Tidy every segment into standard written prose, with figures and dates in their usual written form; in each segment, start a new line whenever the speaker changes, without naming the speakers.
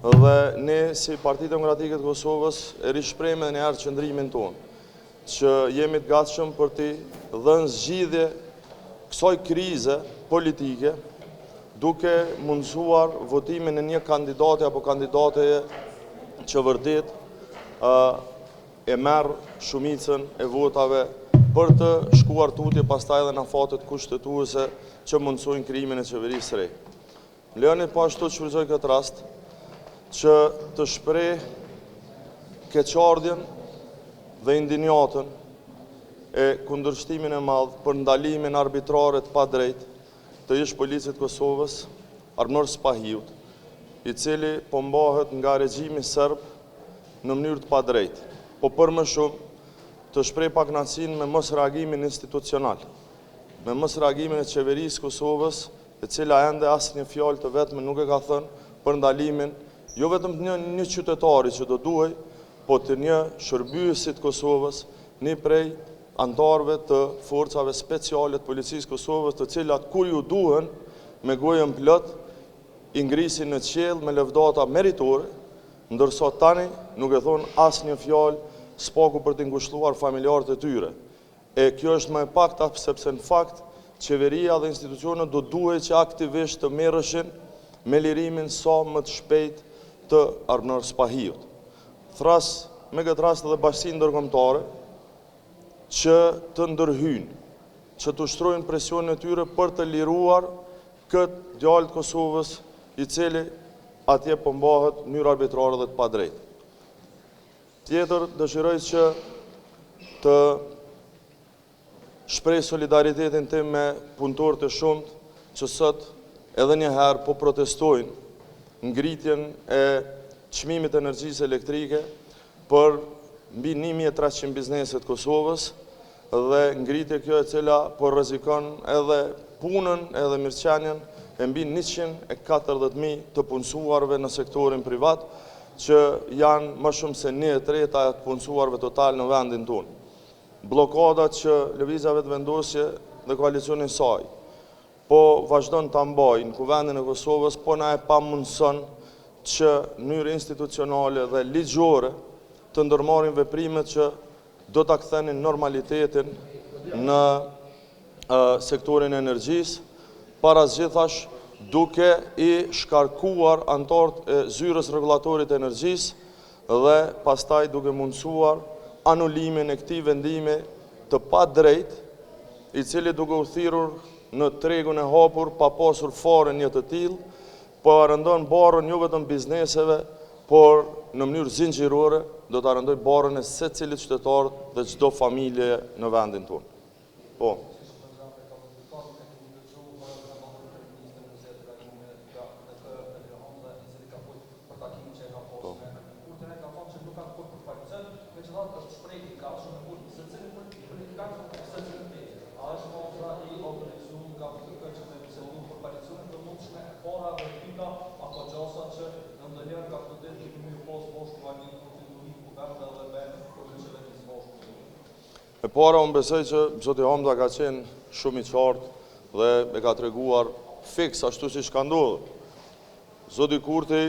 Dhe ne si Partia Demokratike të Kosovës e rishprejmë edhe njëherë qëndrimin tonë, që jemi të gatshëm për të dhënë zgjidhje kësaj krize politike, duke mundësuar votimin e një kandidate apo kandidateje që vërtet e merë shumicën e votave për të shkuar tutje pastaj edhe në fatet kushtetuese që mundësojnë krijimin e qeverisë së re. Lejoni po ashtu të shfrytëzoj këtë rast që të shpreh keqardhjen dhe indinjatën e kundërshtimin e madh për ndalimin arbitrare të padrejtë të ish policit Kosovës, Arnor Spahiut, i cili po mbahet nga regjimi serb në mënyrë të padrejtë, po për më shumë të shpreh pakënaqësinë me mos reagimin institucional, me mos reagimin e qeverisë Kosovës, e cila ende asnjë fjalë të vetme nuk e ka thënë për ndalimin jo vetëm të një qytetari që do duhej, po të një shërbyesit Kosovës, një prej antarëve të forcave speciale të policisë Kosovës, të cilat kur ju duhen me gojën plot i ngrisin në qiell me lëvdata meritore, ndërsa tani nuk e thon asnjë fjalë spaku për të ngushëlluar familjarët e tyre. E kjo është më e pakta sepse në fakt qeveria dhe institucionet do duhet që aktivisht të merreshin me lirimin sa më të shpejt të Arnor Spahiut. Thras me këtë rast edhe bashkinë ndërkombëtare që të ndërhyjnë, që të ushtrojnë presionin e tyre për të liruar këtë djalë të Kosovës, i cili atje po mbahet në mënyrë arbitrare dhe të padrejtë. Tjetër dëshiroj që të shpreh solidaritetin tim me punëtorët e shumtë që sot edhe një herë po protestojnë ngritjen e çmimit të energjisë elektrike për mbi 1300 bizneset Kosovës dhe ngritje kjo e cila po rrezikon edhe punën edhe mirëqenien e mbi 140.000 të punësuarve në sektorin privat, që janë më shumë se 1/3 të punësuarve total në vendin tonë. Blokadat që lëvizja vetëvendosje dhe koalicioni saj po vazhdon ta mbajnë në kuvendin e Kosovës, po na e pamundson që në mënyrë institucionale dhe ligjore të ndërmarrin veprimet që do ta kthenin normalitetin në sektorin e energjisë, parazgjithash duke i shkarkuar antarët e zyrës rregullatorit të energjisë dhe pastaj duke mundësuar anulimin e këtij vendimi të padrejtë, i cili duke u thirrur në tregun e hapur pa pasur fare një të tillë, po rëndon barrën jo vetëm bizneseve, por në mënyrë zinxhirore do ta rëndoj barrën e secilit qytetar dhe çdo familje në vendin tonë. Po. E para, unë besoj që zoti Hamza ka qenë shumë i qartë dhe e ka treguar fiks ashtu siç ka ndodhur. Zoti Kurti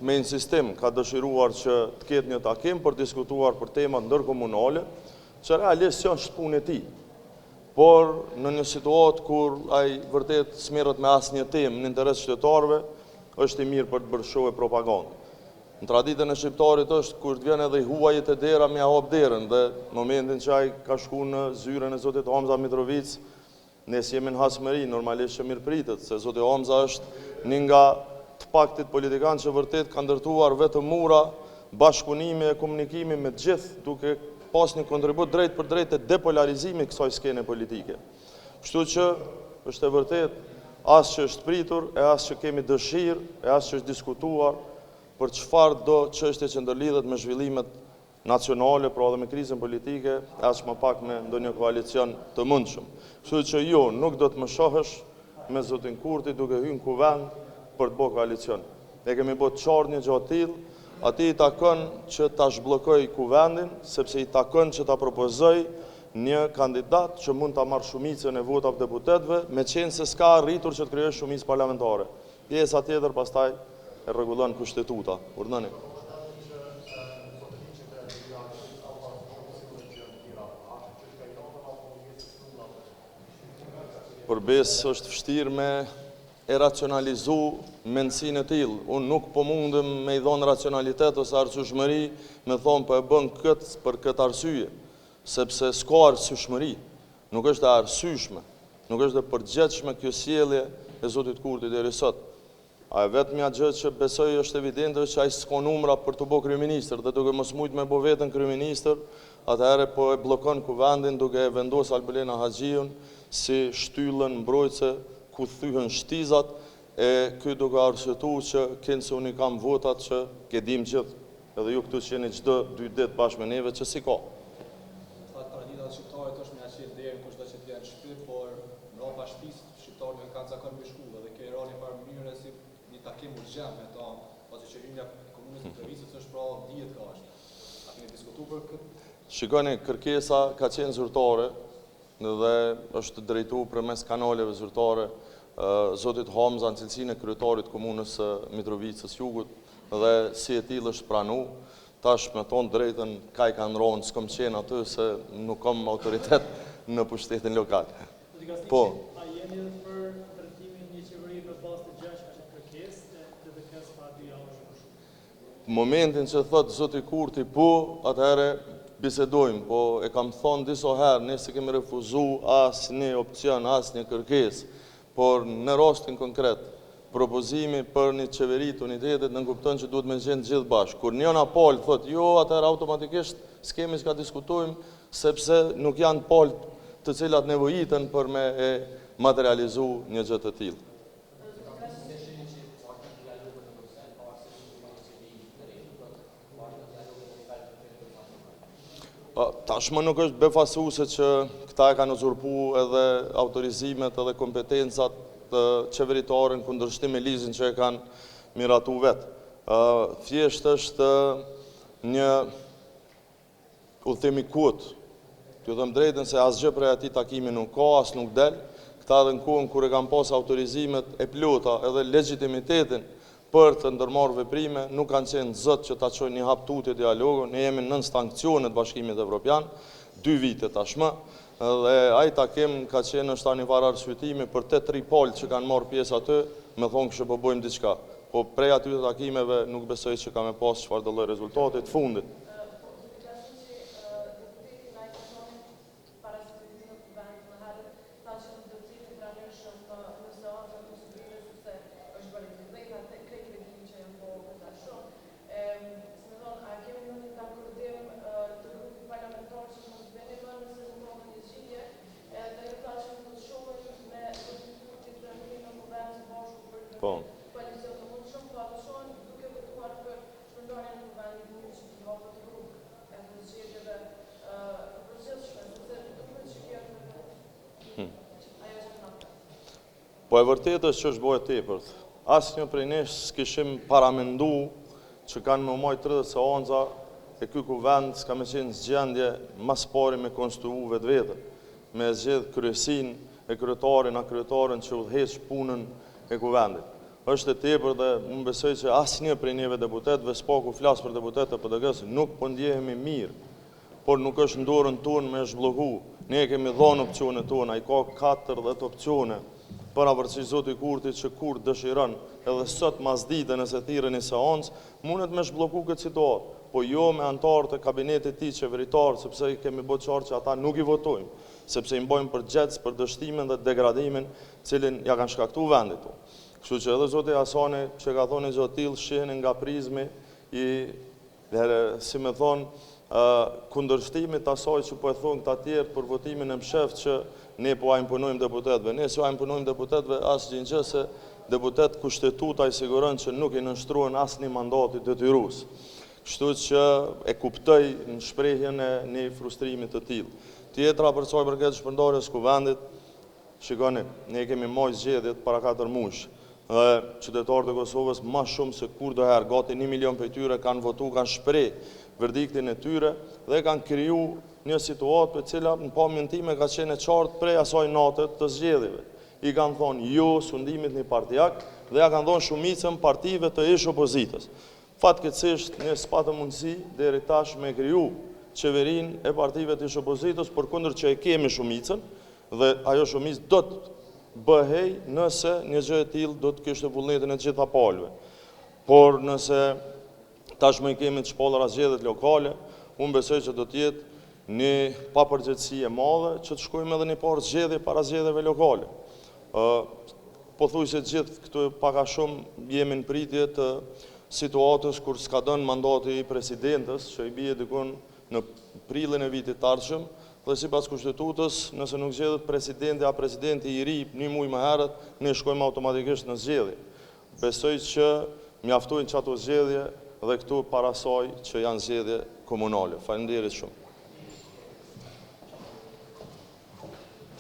me insistim ka dëshiruar që të ketë një takim për diskutuar për tema ndërkomunale, që realisht që është punë e tij. Por në një situatë kur ai vërtet s'merret me asnjë temë në interes qytetarëve, është i mirë për të bërë show e propagandë. Në traditën e shqiptarit është kur të vjen edhe i huajit e dera me hap derën, dhe në momentin që ai ka shkuar në zyrën e zotit Hamza Mitrovic, ne jemi në hasmëri, normalisht që mirëpritet, se zoti Hamza është një nga të paktit politikanë që vërtet ka ndërtuar vetëm mura bashkëpunimi e komunikimi me të gjithë, duke pas një kontribut drejt për drejt e depolarizimit kësaj skene politike. Kështu që është e vërtet as që është pritur, e as që kemi dëshirë, e as që është diskutuar për çfarë do çështje që ndërlidhet me zhvillimet nacionale, pra dhe me krizën politike, as më pak me ndonjë koalicion të mundshëm. Kështu që jo, nuk do të më shohësh me zotin Kurti duke hyrë në kuvend për të bërë koalicion. Ne kemi bërë qartë një gjë të tillë, atij i takon që ta zhbllokoj kuvendin, sepse i takon që ta propozoj një kandidat që mund ta marrë shumicën e votave të deputetëve, me qenë se s'ka arritur që të krijojë shumicë parlamentare. Pjesa tjetër pastaj e rregullon kushtetuta. Urdhëni. Përbesë është vështirë me e racionalizu mendësinë e tillë. Unë nuk po mundem me i dhonë racionalitet ose arsyeshmëri me thonë po e bën këtë për këtë arsye, sepse s'ka arsyeshmëri, nuk është e arsyeshme, nuk është e përgjithshme kjo sjellje e Zotit Kurti deri sot. A e vetmja gjë që besoj është evidente është që ai s'ka numra për të bërë kryeministër, dhe duke mos mujt me bë veten kryeministër, atëherë po e bllokon kuvendin duke e vendosur Albulena Haxhiun si shtyllën mbrojtëse ku thyhen shtizat, e ky duke arsyetuar që kënë se unë i kam votat që ke dim gjithë, edhe ju këtu që jeni çdo 2 ditë bashkë me neve që si ka.
Thatë traditat shqiptare është me aqil deri kushdo që t'jenë në shtëpi, por mbrapa shtëpisë shqiptarët nuk kanë zakon me shkulla dhe kjo rani para mënyrë si një takim urgjent me ta, ose qeveria e komunës Mitrovicës është pra dihet ka është. A keni diskutuar për këtë?
Shikoni, kërkesa ka qenë zyrtare dhe është drejtuar përmes kanaleve zyrtare Zotit Hamza në cilësinë e kryetarit komunës Mitrovicës Jugut dhe si e tillë është pranuar. Tash me thonë drejtën ka i kanë rronë, s'kom qenë aty se nuk kam autoritet në pushtetin lokal. Po.
A jeni edhe për ndërtimin një qeveri në bazë të gjashme kërkesë të kërkesë pa 2 javë më shumë?
Momentin që thot Zoti Kurti po, atëherë bisedojmë, po e kam thonë disa herë, ne se kemi refuzu asnjë opcion, asnjë kërkesë, por në rastin konkret, propozimi për një qeveri të unitetit në kupton që duhet me gjendë gjithë bashkë. Kur njëna palë thot, jo, atëherë automatikisht s'kemi çka diskutojmë, sepse nuk janë palë të cilat nevojiten për me e materializu një gjë të tillë. Tashmë nuk është befasuese që këta e kanë uzurpu edhe autorizimet edhe kompetencat të qeveritare në kundërshtim me ligjin që e kanë miratu vetë. Thjesht është një udhëtim i kot. T'ju them drejtën se asgjë prej atij takimi nuk ka, as nuk del. Këta edhe në kohën kur e kanë pas autorizimet e plota edhe legitimitetin për të ndërmarrë veprime, nuk kanë qenë zot që ta çojnë një hap tutje dialogu. Ne jemi nën sanksionet Bashkimit Evropian 2 vite tashmë, dhe ai takim ka qenë është tani var arsyetimi për te 3 palë që kanë marrë pjesë aty, me thonë kështu po bëjmë diçka. Po prej aty të takimeve nuk besoj që ka me pas çfarë do lloj rezultati të fundit. Po. Po e vërtetë është që është bëhet tepërt. Asnjë prej nesh s'kishim paramendu që kanë me majtë 30 seanca e ky kuvend s'ka me qenë zgjendje mas pari me konstruu vetveten, me zgjedh kryesin e kryetarin a kryetaren që udhëheq punën e kuvendit. Është e tepër dhe unë besoj që asnjë prej neve deputetëve, s'paku flas për deputetët e PD-s, nuk po ndjehemi mirë, por nuk është në dorën tonë me zhblloku. Ne kemi dhënë opsionet tona, ai ka 40 opsione për avërci Zoti Kurti që kur dëshiron, edhe sot masdite nëse thirrën një seancë, mundet me zhblloku këtë situatë, po jo me antarët e kabinetit tij qeveritar, sepse i kemi bërë qartë që ata nuk i votojmë, sepse i mbojmë përgjegjës për dështimin dhe degradimin cilin ja kanë shkaktuar vendit tonë. Kështu që edhe Zoti Hasani që ka thonë një gjatë tillë shihen nga prizmi i si me thonë kundërshtimit asaj që po e thonë këta tjerë për votimin e msheft që ne po a imponojmë deputetëve. Ne si a imponojmë deputetëve asgjë gjë se deputet kushtetuta i siguron që nuk i nënshtruan asnjë mandati detyrues. Kështu që e kuptoj në shprehjen e një frustrimit të tillë. Tjetra për çfarë përket shpërndarjes kuvendit, shikoni, ne kemi marrë zgjedhjet para 4 muaj. Dhe qytetarët e Kosovës më shumë se kurdoherë, gati 1 milion prej tyre kanë votu, kanë shpreh verdiktin e tyre dhe kanë kriju një situatë për cila në pamjen time ka qenë e qartë prej asaj natë të zgjedhjeve. I kanë thonë jo sundimit një partijak, dhe ja kanë dhënë shumicën partive të ish opozitës. Fatkeqësisht ne s'patëm mundësi deri tash me kriju qeverinë e partive të ish opozitës, përkundër që e kemi shumicën dhe ajo shumicë do të bëhej nëse një gjë e tillë do të kishte vullnetin e gjitha palëve. Por nëse tashmë i kemi të shpallura zgjedhjet lokale, unë besoj që do të jetë një papërgjegjësi e madhe që të shkojmë edhe një parë zgjedhje para zgjedhjeve lokale. Pothuajse gjithë këtu pak a shumë jemi në pritje të situatës kur s'ka dhënë mandati i presidentës, që i bie dikun në prillin e vitit të ardhshëm, dhe sipas kushtetutës, nëse nuk zgjedhet presidenti i ri një muaj më herët, ne shkojmë automatikisht në zgjedhje. Besoj që mjaftojnë që ato zgjedhje dhe këtu para saj që janë zgjedhje komunale. Faleminderit shumë.